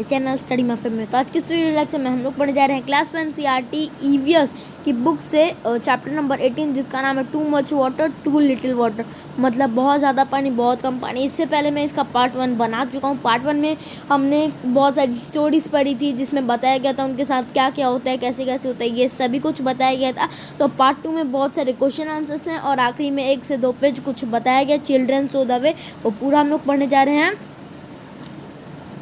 Channel study मैफिल में। तो आज की वीडियो लेक्चर में हम लोग पढ़ने जा रहे हैं क्लास 1 CRT EVS की बुक से चैप्टर नंबर 18 जिसका नाम है too much water too little water, मतलब बहुत ज़्यादा पानी बहुत कम पानी। इससे पहले मैं इसका पार्ट 1 बना चुका हूँ। पार्ट 1 में हमने बहुत सारी स्टोरीज पढ़ी थी जिसमें बताया गया था उनके साथ क्या क्या होता है, कैसे कैसे होता है, ये सभी कुछ बताया गया था। तो पार्ट 2 में बहुत सारे क्वेश्चन आंसर्स हैं और आखिरी में 1 से 2 पेज कुछ बताया गया चिल्ड्रन सो द वे, वो पूरा हम लोग पढ़ने जा रहे हैं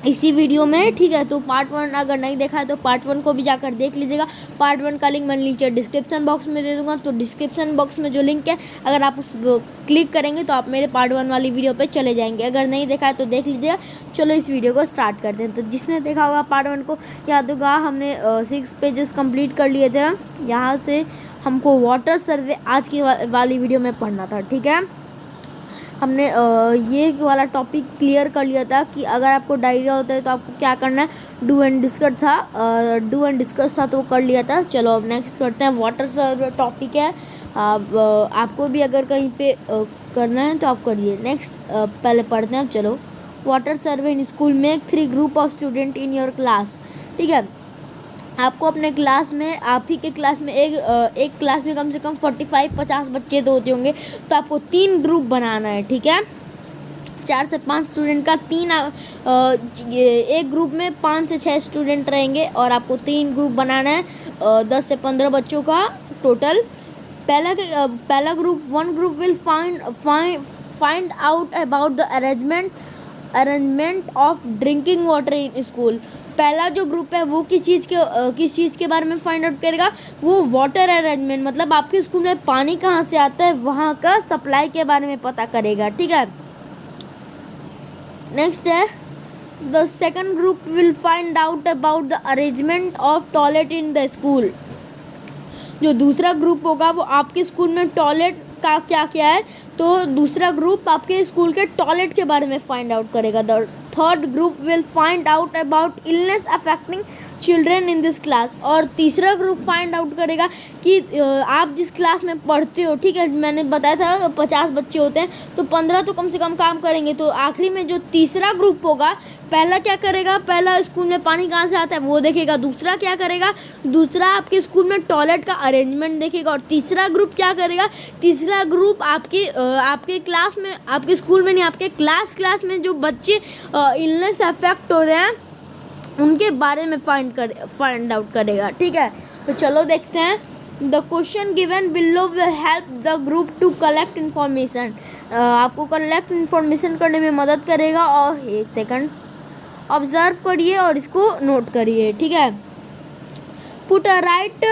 इसी वीडियो में, ठीक है। तो पार्ट 1 अगर नहीं देखा है तो पार्ट 1 को भी जाकर देख लीजिएगा। पार्ट 1 का लिंक मैं नीचे डिस्क्रिप्शन बॉक्स में दे दूंगा, तो डिस्क्रिप्शन बॉक्स में जो लिंक है अगर आप उस क्लिक करेंगे तो आप मेरे पार्ट 1 वाली वीडियो पे चले जाएंगे। अगर नहीं देखा है तो देख लीजिएगा। चलो इस वीडियो को स्टार्ट करते हैं। तो जिसने देखा होगा पार्ट 1 को याद होगा, हमने 6 पेजेस कंप्लीट कर लिए थे। यहाँ से हमको वाटर सर्वे आज की वाली वीडियो में पढ़ना था, ठीक है। हमने ये वाला टॉपिक क्लियर कर लिया था कि अगर आपको डायरिया होता है तो आपको क्या करना है, डू एंड डिस्कस था तो वो कर लिया था। चलो अब नेक्स्ट करते हैं। वाटर सर्वे टॉपिक है, आपको भी अगर कहीं पे करना है तो आप करिए। नेक्स्ट पहले पढ़ते हैं। चलो, वाटर सर्वे इन स्कूल में 3 group of student in your class, ठीक है। आपको अपने क्लास में, आप ही के क्लास में एक क्लास में कम से कम 45-50 बच्चे तो होते होंगे, तो आपको 3 ग्रुप बनाना है, ठीक है। 4 से 5 स्टूडेंट का एक ग्रुप में 5 से 6 स्टूडेंट रहेंगे और आपको 3 ग्रुप बनाना है 10 से 15 बच्चों का टोटल। पहला group, 1 group will find out about the arrangement of drinking water in school. पहला जो ग्रुप है वो किस चीज़ के बारे में फाइंड आउट करेगा, वो वाटर अरेंजमेंट, मतलब आपके स्कूल में पानी कहाँ से आता है वहाँ का सप्लाई के बारे में पता करेगा, ठीक है। नेक्स्ट है, the second group will find out about the arrangement of toilet in the school. जो दूसरा ग्रुप होगा वो आपके स्कूल में टॉयलेट का क्या क्या है, तो दूसरा ग्रुप आपके स्कूल के टॉयलेट के बारे में फाइंड आउट करेगा। The third group will find out about illness affecting children in this class. और तीसरा ग्रुप फाइंड आउट करेगा कि आप जिस क्लास में पढ़ते हो, ठीक है, मैंने बताया था 50 बच्चे होते हैं तो 15 तो कम से कम काम करेंगे। तो आखिरी में जो तीसरा ग्रुप होगा, पहला क्या करेगा, पहला स्कूल में पानी कहाँ से आता है वो देखेगा। दूसरा क्या करेगा, दूसरा आपके स्कूल में टॉयलेट का अरेंजमेंट देखेगा। और तीसरा ग्रुप क्या करेगा, तीसरा ग्रुप आपके क्लास में, आपके स्कूल में नहीं, आपके क्लास में जो बच्चे इलनेस अफेक्ट हो रहे हैं उनके बारे में फाइंड आउट करेगा, ठीक है। तो चलो देखते हैं। The question given below will help the group to collect information. आपको कलेक्ट इन्फॉर्मेशन करने में मदद करेगा। और 1 सेकंड ऑब्जर्व करिए और इसको नोट करिए, ठीक है। Put a right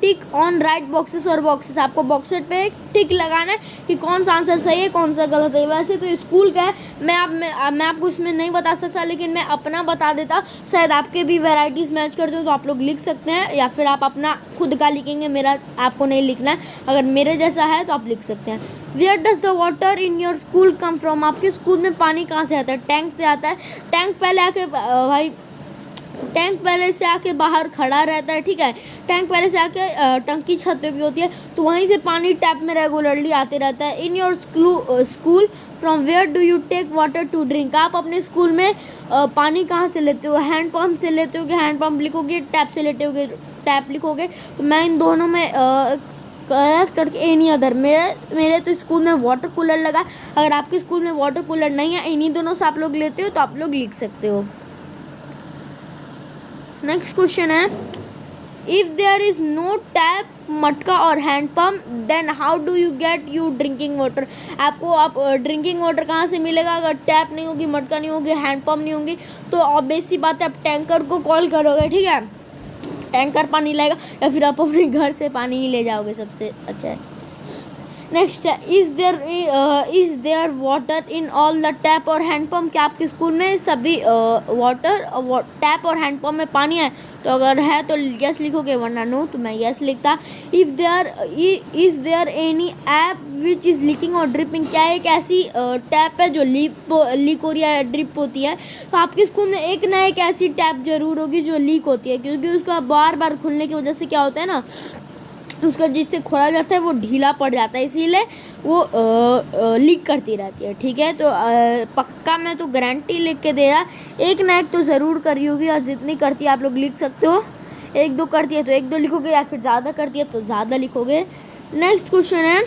tick on right boxes और बॉक्सेस, आपको बॉक्सेस पे टिक लगाना है कि कौन सा आंसर सही है कौन सा गलत है। वैसे तो स्कूल का है, मैं आपको इसमें नहीं बता सकता, लेकिन मैं अपना बता देता, शायद आपके भी वैराइटीज़ मैच करते हो तो आप लोग लिख सकते हैं, या फिर आप अपना खुद का लिखेंगे, मेरा आपको नहीं लिखना है। अगर मेरे जैसा है तो आप लिख सकते हैं। Where does the water in your school come from, आपके स्कूल में पानी कहाँ से आता है, टैंक से आता है। टैंक पहले से आके बाहर खड़ा रहता है, ठीक है। टैंक पहले से आके टंकी छत पे भी होती है, तो वहीं से पानी टैप में रेगुलरली आते रहता है। In your school from where do you take water to drink, आप अपने स्कूल में पानी कहाँ से लेते हो, हैंड पंप से लेते हो कि हैंड पंप लिखोगे, टैप से लेते होगे टैप लिखोगे। तो मैं इन दोनों में करेक्ट करके एनी अदर, मेरे तो स्कूल में वाटर कूलर लगा। अगर आपके स्कूल में वाटर कूलर नहीं है, इन्हीं दोनों से आप लोग लेते हो तो आप लोग लिख सकते हो। नेक्स्ट क्वेश्चन है, if there is no tap, मटका और hand pump, then how do you get you drinking water. आप ड्रिंकिंग वाटर कहाँ से मिलेगा, अगर टैप नहीं होगी, मटका नहीं होगी, हैंड पंप नहीं होगी, तो ऑब्वियस सी बात है आप टैंकर को कॉल करोगे, ठीक है। टैंकर पानी लाएगा, या फिर आप अपने घर से पानी ही ले जाओगे, सबसे अच्छा है। नेक्स्ट है, is there water in all the tap और हैंड पंप, क्या आपके स्कूल में सभी टैप और हैंड पंप में पानी है, तो अगर है तो यस लिखोगे, वरना नो, तो मैं यस लिखता। Is there any tap which is leaking और ड्रिपिंग, क्या एक ऐसी टैप है जो लीक हो रही है, ड्रिप होती है, तो आपके स्कूल में एक ना एक ऐसी टैप जरूर होगी जो लीक होती है, क्योंकि उसका बार बार खुलने की वजह से क्या होता है ना, उसका जिससे खोला जाता है वो ढीला पड़ जाता है, इसीलिए वो लीक करती रहती है। ठीक है, तो पक्का मैं तो गारंटी लिख के दे रहा, एक ना एक तो ज़रूर करी होगी, और जितनी करती है आप लोग लिख सकते हो। एक दो करती है तो एक दो लिखोगे, या फिर ज़्यादा करती है तो ज़्यादा लिखोगे। नेक्स्ट क्वेश्चन है,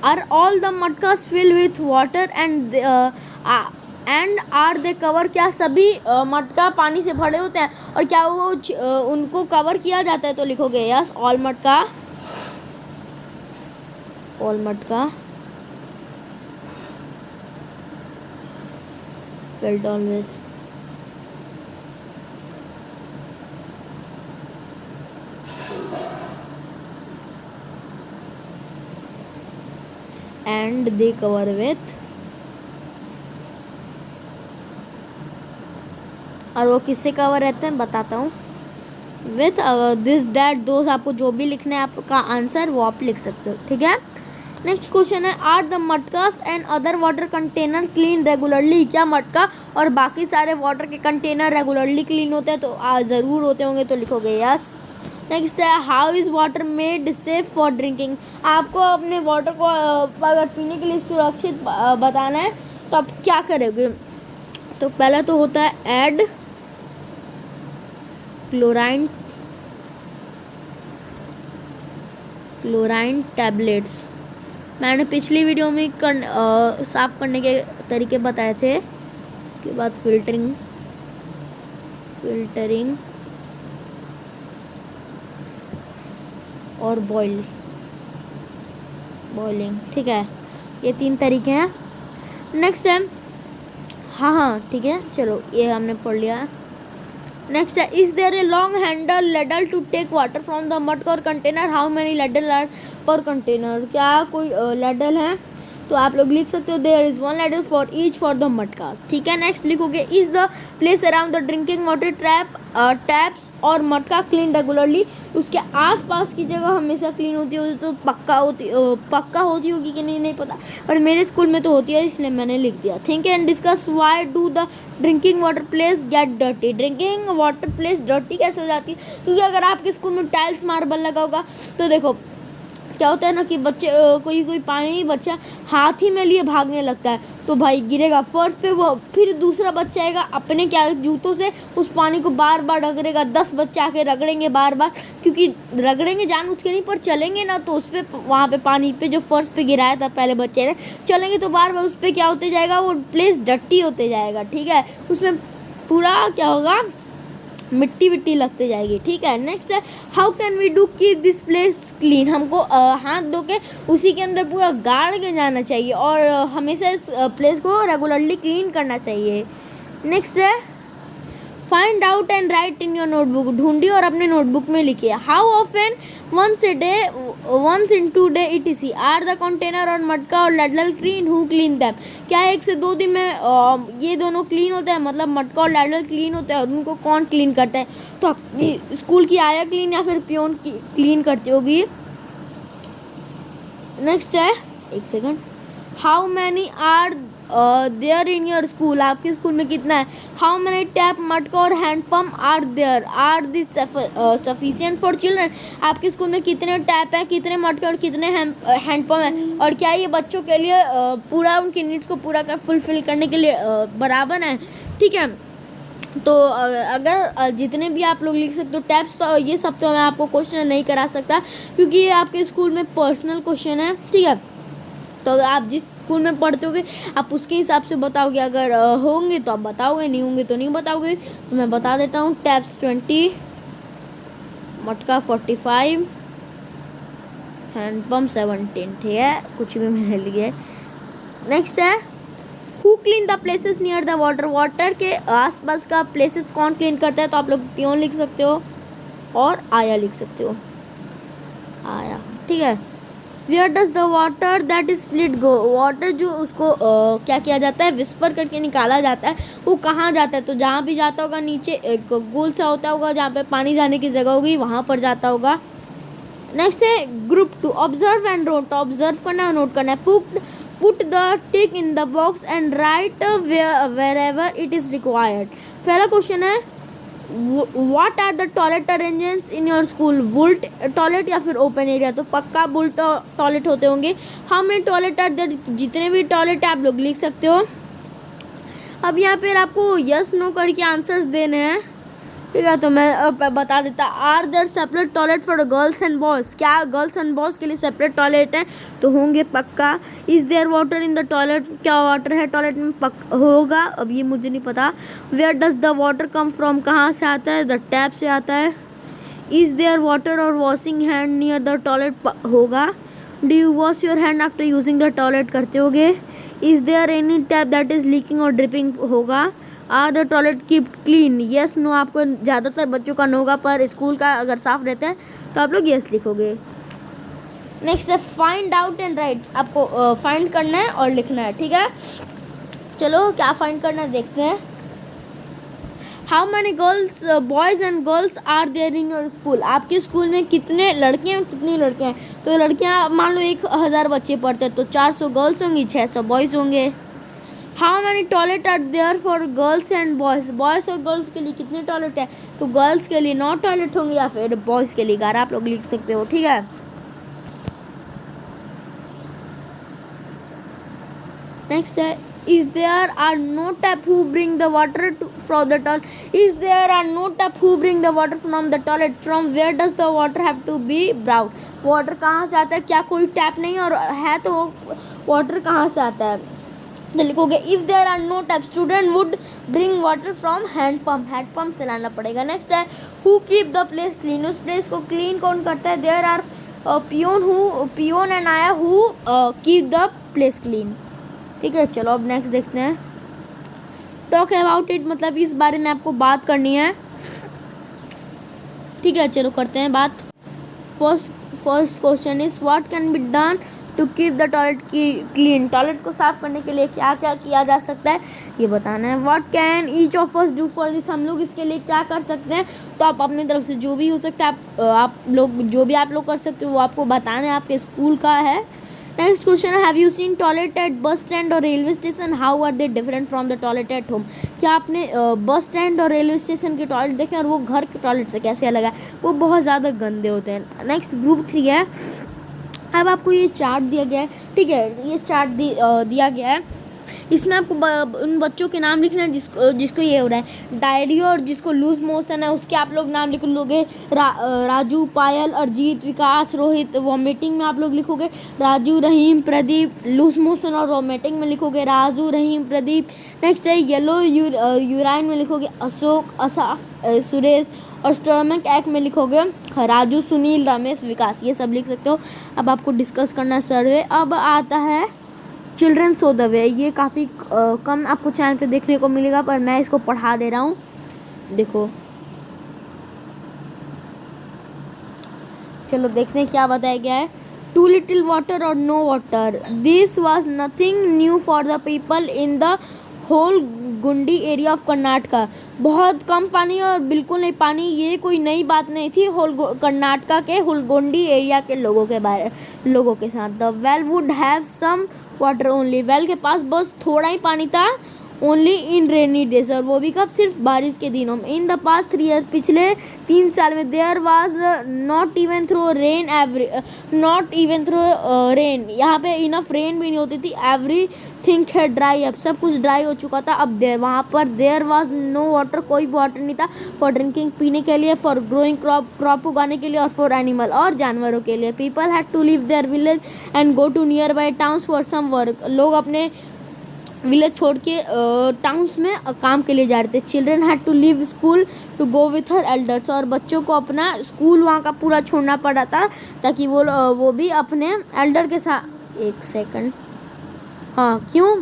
are all the matkas fill with water and are they cover, क्या सभी मटका पानी से भरे होते हैं और क्या वो उनको कवर किया जाता है? तो लिखोगे यस, ऑल मटका filled always। and they cover with, और वो किससे कवर रहते हैं बताता हूँ, विथ दिस दैट दोज। आपको जो भी लिखना है आपका आंसर वो आप लिख सकते हो। ठीक है, नेक्स्ट क्वेश्चन है, are the matkas and other water container clean regularly, क्या मटका और बाकी सारे वाटर के कंटेनर रेगुलरली क्लीन होते हैं? तो ज़रूर होते होंगे, तो लिखोगे यस। नेक्स्ट है, how is water made safe for drinking, आपको अपने वाटर को अगर पीने के लिए सुरक्षित बताना है तो आप क्या करोगे? तो पहला तो होता है ऐड क्लोराइन टैबलेट्स। मैंने पिछली वीडियो में साफ़ करने के तरीके बताए थे। के बाद फिल्टरिंग और बॉइलिंग। ठीक है, ये 3 तरीके हैं। नेक्स्ट है, हाँ ठीक है, चलो ये हमने पढ़ लिया। नेक्स्ट है, is there a long handle ladle to take water from the मटका और container, how many ladle are per container, क्या कोई लेडल है? तो आप लोग लिख सकते हो there is 1 ladle for each for the matkas. ठीक है, नेक्स्ट लिखोगे, is the place around the drinking water taps और मटका क्लीन रेगुलरली, उसके आसपास की जगह हमेशा क्लीन होती होगी, तो पक्का होती होगी कि नहीं पता, और मेरे स्कूल में तो होती है, इसलिए मैंने लिख दिया। Think and discuss why do the drinking water place get dirty, drinking water place dirty कैसे हो जाती है? क्योंकि अगर आपके स्कूल में टाइल्स मार्बल लगा होगा तो देखो क्या होता है ना कि बच्चे कोई पानी बच्चा हाथ ही में लिए भागने लगता है तो भाई गिरेगा फर्श पे, वो फिर दूसरा बच्चा आएगा अपने क्या जूतों से उस पानी को बार बार रगड़ेगा, 10 बच्चे आके रगड़ेंगे बार बार, क्योंकि रगड़ेंगे जानबूझ के नहीं, पर चलेंगे ना तो उस पर वहाँ पे पानी पे जो फर्श पे गिराया था पहले बच्चे ने, चलेंगे तो बार बार उस पर क्या होते जाएगा, वो प्लेस डट्टी होते जाएगा। ठीक है, उसमें पूरा क्या होगा, मिट्टी लगते जाएगी। ठीक है, नेक्स्ट है, how can we do keep this place clean, हमको हाथ धो के उसी के अंदर पूरा गाड़ के जाना चाहिए और हमेशा इस प्लेस को रेगुलरली क्लीन करना चाहिए। नेक्स्ट है, find out and write in your notebook, ढूंढिए और अपने नोटबुक में लिखिए। How often once in 2 days etc are the container और मटका और ladle clean, who clean them, क्या 1 से 2 दिन में ये दोनों क्लीन होते हैं, मतलब मटका और लैडल क्लीन होते हैं, और उनको कौन क्लीन करता है? तो स्कूल की आया क्लीन या फिर पियोन की क्लीन करती होगी। नेक्स्ट है, एक second, how many are there in your school, आपके स्कूल में कितना है? हाउ मैनी टैप मटका और hand pump are there, are this sufficient for children, आपके स्कूल में कितने टैप है, कितने मटके और कितने हैंड पम्प है, और क्या ये बच्चों के लिए पूरा उनकी नीड्स को पूरा फुलफिल करने के लिए बराबर है? ठीक है, तो अगर जितने भी आप लोग लिख सकते हो टैप्स, तो ये सब तो मैं आपको क्वेश्चन नहीं करा सकता क्योंकि ये आपके स्कूल में पर्सनल क्वेश्चन है। ठीक है, तो आप जिस स्कूल में पढ़ते होगे आप उसके हिसाब से बताओगे, अगर होंगे तो आप बताओगे, नहीं होंगे तो नहीं बताओगे। तो मैं बता देता हूँ, टैप्स 20, मटका 45, हैंड पम्प 17। ठीक है, कुछ भी मैंने लिए। नेक्स्ट है, who clean the places near the water, water के आसपास का प्लेसेस कौन क्लीन करता है? तो आप लोग पियोन लिख सकते हो और आया लिख सकते हो, आया। ठीक है, where does the water that is split go, water जो उसको क्या किया जाता है, विस्पर करके निकाला जाता है, वो कहाँ जाता है? तो जहाँ भी जाता होगा नीचे एक गोल सा होता होगा जहाँ पे पानी जाने की जगह होगी, वहाँ पर जाता होगा। नेक्स्ट है, group 2, observe and note, observe करना और नोट करना है। Put the tick in the box and write wherever it is required. पहला क्वेश्चन है, what are the toilet arrangements in your school? Built toilet या फिर open area? तो पक्का बुल्ट टॉयलेट होते होंगे। How many toilet are there? जितने भी टॉयलेट है आप लोग लिख सकते हो। अब यहाँ पर आपको यस नो करके आंसर्स देने हैं, ठीक है। तो मैं बता देता, are there separate toilet for girls and boys? क्या गर्ल्स एंड बॉयज़ के लिए सेपरेट टॉयलेट है? तो होंगे पक्का। Is there water in the toilet? क्या वाटर है टॉयलेट में? पक्का होगा। अब ये मुझे नहीं पता। Where does the water come from? कहाँ से आता है? द टैप से आता है। इज़ देयर वाटर और washing hand near the toilet? होगा। Do you wash your hand after using the toilet? करते होगे। Is there any tap that is leaking और ड्रिपिंग? होगा। Are the toilet keep clean? Yes no. आपको ज़्यादातर बच्चों का नो होगा, पर स्कूल का अगर साफ रहता है तो आप लोग येस लिखोगे। नेक्स्ट है फाइंड आउट एंड राइट। आपको फाइंड करना है और लिखना है, ठीक है। चलो क्या फाइंड करना है देखते हैं। How many girls boys and girls are there in your school? आपके स्कूल में कितने लड़के हैं कितनी लड़कियाँ हैं? तो लड़कियाँ मान लो 1000 बच्चे पढ़ते हैं, तो 400 गर्ल्स होंगी, 600 बॉयज़ होंगे। How many toilet are there for girls and boys? Boys और गर्ल्स के लिए कितने टॉयलेट है? तो गर्ल्स के लिए 9 टॉयलेट होंगे या फिर बॉयज़ के लिए 11 आप लोग लिख सकते हो, ठीक है। नेक्स्ट है is there are no tap who bring the water from the toilet? Is there are no tap who bring the water from the toilet? From where does the water have to be brought? Water कहाँ से आता है? क्या कोई tap नहीं और है तो वाटर कहाँ से आता है? तो लिखोगे if there are no tap student would bring water from hand pump? Hand pump से लाना पड़ेगा। नेक्स्ट है who keep the place clean? उस प्लेस को क्लीन कौन करता है? देयर आर पियोन एंड आया who keep the place clean, ठीक है। चलो अब नेक्स्ट देखते हैं। टॉक अबाउट इट मतलब इस बारे में आपको बात करनी है, ठीक है। चलो करते हैं बात। First question is what can be done to keep the toilet clean? Toilet को साफ करने के लिए क्या क्या किया जा सकता है ये बताना है। What can each of us do for this? हम लोग इसके लिए क्या कर सकते हैं? तो आप अपनी तरफ से जो भी हो सकता है आप लोग जो भी आप लोग कर सकते हो वो आपको बताना है, आपके स्कूल का है। नेक्स्ट क्वेश्चन है have you seen toilet at bus stand और railway station? How are they different from the toilet at home? क्या आपने बस स्टैंड और रेलवे स्टेशन के टॉयलेट देखे और वो घर के टॉयलेट से कैसे अलग है? वो बहुत ज़्यादा गंदे होते हैं। नेक्स्ट ग्रुप 3 है। अब आपको ये चार्ट दिया गया है, ठीक है। ये चार्ट दिया गया है, इसमें आपको उन बच्चों के नाम लिखना है जिसको ये हो रहा है डायरिया और जिसको लूज मोशन है उसके आप लोग नाम लिख लोगे। राजू, पायल, अरजीत, विकास, रोहित। वॉमिटिंग में आप लोग लिखोगे राजू, रहीम, प्रदीप। लूज मोशन और वॉमिटिंग में लिखोगे राजू, रहीम, प्रदीप। नेक्स्ट है येलो यूराइन में लिखोगे अशोक, असाफ, सुरेश। और स्टोमक एक में लिखोगे राजू, सुनील, रमेश, विकास। ये सब लिख सकते हो। अब आपको डिस्कस करना है सर्वे। अब आता है चिल्ड्रन शो द वे। ये काफ़ी कम आपको चैनल पे देखने को मिलेगा पर मैं इसको पढ़ा दे रहा हूँ, देखो। चलो देखते हैं क्या बताया गया है। टू लिटिल वाटर और no water, this was nothing new for the people in the whole Gundi area of Karnataka. बहुत कम पानी और बिल्कुल नहीं पानी, ये कोई नई बात नहीं थी होल कर्नाटका के हुलगोंडी एरिया के लोगों के साथ। The well would have some water only, well के पास बस थोड़ा ही पानी था। ओनली इन रेनी डेज, और वो भी कब? सिर्फ बारिश के दिनों में। इन द पास्ट 3 ईयर्स, पिछले 3 साल में। There was not even throw rain rain, यहाँ पे इनफ रेन भी नहीं होती थी। एवरी थिंक है ड्राई अप, सब कुछ ड्राई हो चुका था। अब वहाँ पर देयर वाज नो वाटर, कोई वाटर नहीं था। फॉर ड्रिंकिंग, पीने के लिए। फॉर ग्रोइंग क्रॉप उगाने के लिए। और फॉर एनिमल, और जानवरों के लिए। People had to leave their village and go to nearby towns for some work, लोग अपने विलेज छोड़ के टाउन्स में काम के लिए जा रहे थे। Children had to leave school to go with her elders, और बच्चों को अपना स्कूल वहाँ का पूरा छोड़ना पड़ा था ताकि वो भी अपने एल्डर के साथ। एक सेकंड, हाँ क्यों?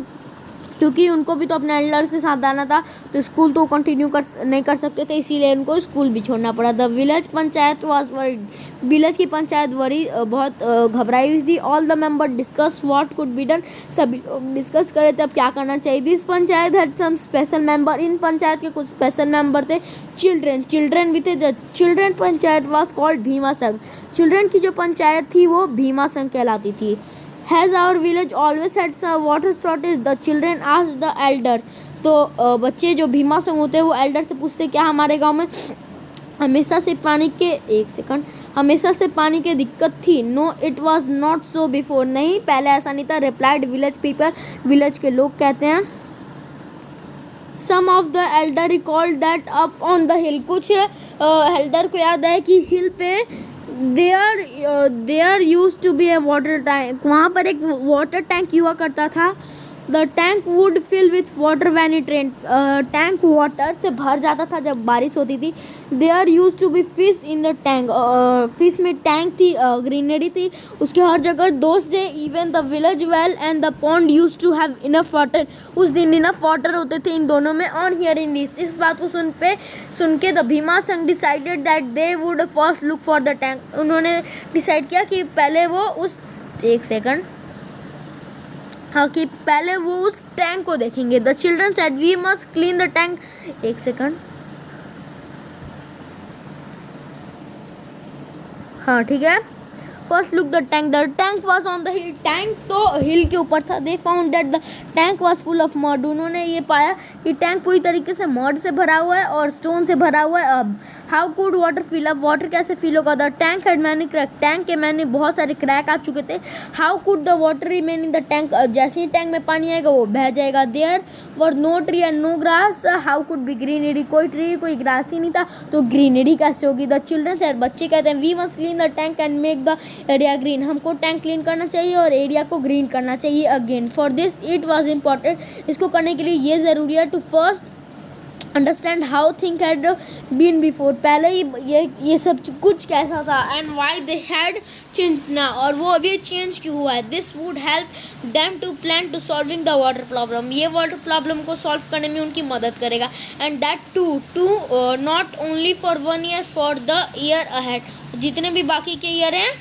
क्योंकि उनको भी तो अपने एल्डर्स के साथ जाना था, तो स्कूल तो कंटिन्यू नहीं कर सकते थे, इसीलिए उनको स्कूल भी छोड़ना पड़ा। The village panchayat was worried, village की पंचायत बहुत घबराई हुई थी। All the member discuss what could be done, सभी लोग डिस्कस कर रहे थे अब क्या करना चाहिए। This panchayat had some special member, इन पंचायत के कुछ स्पेशल मेंबर थे। चिल्ड्रन भी थे। The children panchayat was called Bhima Sangh, children की जो पंचायत थी वो भीमा संघ कहलाती थी। Has our village always had some water shortage? The children asked the elders. तो बच्चे जो भीमासंग होते हैं वो एल्डर से पूछते क्या हमारे गांव में हमेशा से पानी की दिक्कत थी। No it was not so before, नहीं पहले ऐसा नहीं था। रिप्लाइड विलेज पीपल, विलेज के लोग कहते हैं। Some of the elder recalled that up on the hill, कुछ एल्डर को याद है कि हिल पे there used to be a water tank, वहाँ पर एक वाटर टैंक हुआ करता था। The tank would fill with water when it rain, tank water से भर जाता था जब बारिश होती थी। There used to be fish in the tank, fish में टैंक थी, ग्रीनरी थी उसके हर जगह। दोस्त day even the village well and the pond used to have enough water, उस दिन इनफ वाटर होते थे इन दोनों में। ऑन हियरिंग दिस, इस बात को सुन के द भीमासंग decided that they would first look for the tank, उन्होंने डिसाइड किया कि पहले वो उस टैंक को देखेंगे। The children said we must clean the tank, एक सेकंड, हाँ ठीक है। First look the tank was on the hill, tank तो हिल के ऊपर था। They found that the tank was full of mud, उन्होंने ये पाया कि टैंक पूरी तरीके से मड से भरा हुआ है और स्टोन से भरा हुआ है। अब how could water fill up, water कैसे फिल होगा। The tank had many crack, tank के मैंने बहुत सारे क्रैक आ चुके थे। How could the water remain in the tank, जैसे ही टैंक में पानी आएगा वो बह जाएगा। There were no tree and no grass, how could be greenery, कोई ट्री कोई ग्रास ही नहीं था तो ग्रीनरी कैसे होगी। द चिल्ड्रन सेड, बच्चे कहते हैं we must clean the tank and make the area green, हमको टैंक क्लीन करना चाहिए और एरिया को ग्रीन करना चाहिए again. For this it was important, इसको करने के लिए ये ज़रूरी है to first understand how thing had been before, पहले ही ये सब कुछ कैसा था। And why they had change ना, और वो अभी चेंज क्यों हुआ है। This would help them to plan to solving the water problem, ये वाटर प्रॉब्लम को सॉल्व करने में उनकी मदद करेगा। And that too not only for 1 year, for the year ahead, जितने भी बाकी के ईयर हैं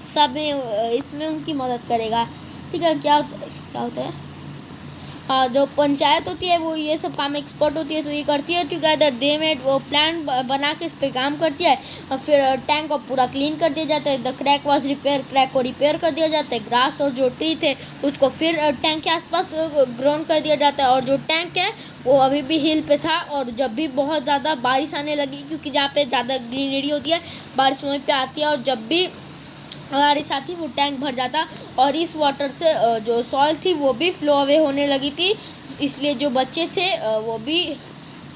सब में इसमें उनकी मदद करेगा। ठीक है, क्या होता है जो पंचायत होती है वो ये सब काम एक्सपर्ट होती है तो ये करती है टुगेदर। दे मेड, वो प्लान बना के इस पे काम करती है और फिर टैंक को पूरा क्लीन कर दिया जाता है। The crack was repair, crack को रिपेयर कर दिया जाता है। ग्रास और जो ट्री थे उसको फिर टैंक के आसपास ग्रोन कर दिया जाता है। और जो टैंक है वो अभी भी हिल पे था और जब भी बहुत ज़्यादा बारिश आने लगी, क्योंकि जहाँ पे ज़्यादा ग्रीनरी होती है बारिश वहीं पर आती है, और जब भी बारिश आती वो टैंक भर जाता और इस वाटर से जो सॉइल थी वो भी फ्लो अवे होने लगी थी, इसलिए जो बच्चे थे वो भी।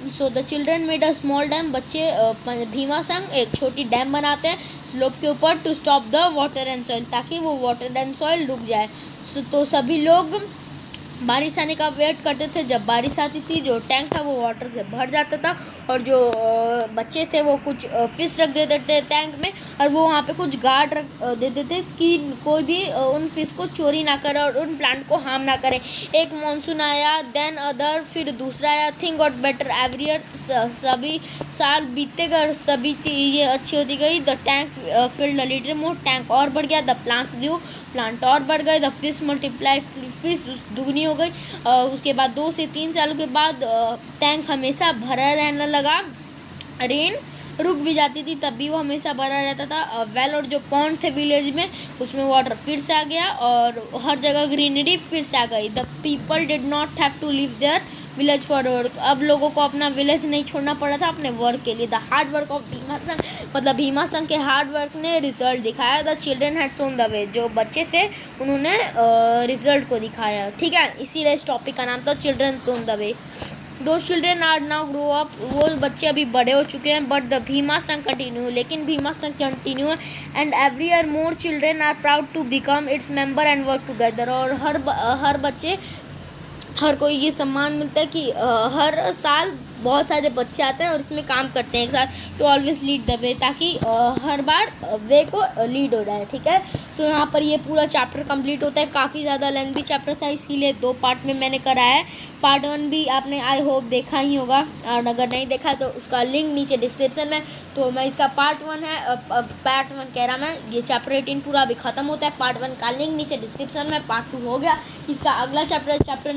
So the children made a small dam, बच्चे भीमासंग एक छोटी डैम बनाते हैं स्लोप के ऊपर to stop the water and soil, ताकि वो वाटर एंड सॉइल रुक जाए। तो सभी लोग बारिश आने का वेट करते थे। जब बारिश आती थी जो टैंक था वो वाटर से भर जाता था और जो बच्चे थे वो कुछ फिश रख देते थे टैंक में और वो वहाँ पे कुछ गार्ड रख देते थे कि कोई भी उन फिश को चोरी ना करे और उन प्लांट को हार्म ना करे। एक मानसून आया, देन अदर, फिर दूसरा आया। Thing got better every year, सभी साल बीतते गए, सभी चीज़ें अच्छी होती गई। The tank filled a little more, tank और बढ़ गया। द प्लांट्स ग्रू, प्लांट और बढ़ गए। द फिश मल्टीप्लाई, फिश दुगनी हो गई। उसके बाद 2 से 3 सालों के बाद टैंक हमेशा भरा रहने लगा। रेन रुक भी जाती थी तब भी वो हमेशा भरा रहता था। वेल और जो पॉन्ड थे विलेज में उसमें वाटर फिर से आ गया और हर जगह ग्रीनरी फिर से आ गई। The people did not have to live their village for work, अब लोगों को अपना विलेज नहीं छोड़ना पड़ा था अपने वर्क के लिए। द हार्ड वर्क ऑफ भीमासंग, मतलब भीमासंग के हार्ड वर्क ने रिजल्ट दिखाया। The children had shown the वे, जो बच्चे थे उन्होंने रिजल्ट को दिखाया। ठीक है, इसीलिए इस टॉपिक का नाम था children shown the way. Two children are now grow up, वो बच्चे अभी बड़े हो चुके हैं। बट द भीमासंग कंटिन्यू, लेकिन भीमासंग कंटिन्यू है। And every year more children are proud to become its member and work together, और हर बच्चे, हर कोई ये सम्मान मिलता है कि हर साल बहुत सारे बच्चे आते हैं और इसमें काम करते हैं एक साथ to always lead the way, ताकि हर बार वे को लीड हो जाए। ठीक है, तो यहाँ पर ये पूरा चैप्टर कंप्लीट होता है। काफ़ी ज़्यादा लेंथी चैप्टर था इसीलिए 2 पार्ट में मैंने कराया है। पार्ट 1 भी आपने आई होप देखा ही होगा, और अगर नहीं देखा तो उसका लिंक नीचे डिस्क्रिप्शन में। तो मैं इसका पार्ट 1 है, पार्ट 1 कह रहा मैं, ये चैप्टर 18 पूरा अभी ख़त्म होता है। पार्ट 1 का लिंक नीचे डिस्क्रिप्शन में। पार्ट 2 हो गया, इसका अगला चैप्टर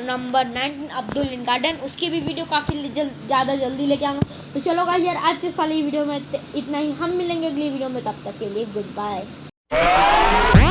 नंबर 19 अब्दुल इन गार्डन, उसकी भी वीडियो काफ़ी ज़्यादा जल्दी लेके आऊँगा। तो चलो गाइस यार, आज के वाली वीडियो में इतना ही। हम मिलेंगे अगली वीडियो में, तब तक के लिए गुड बाय।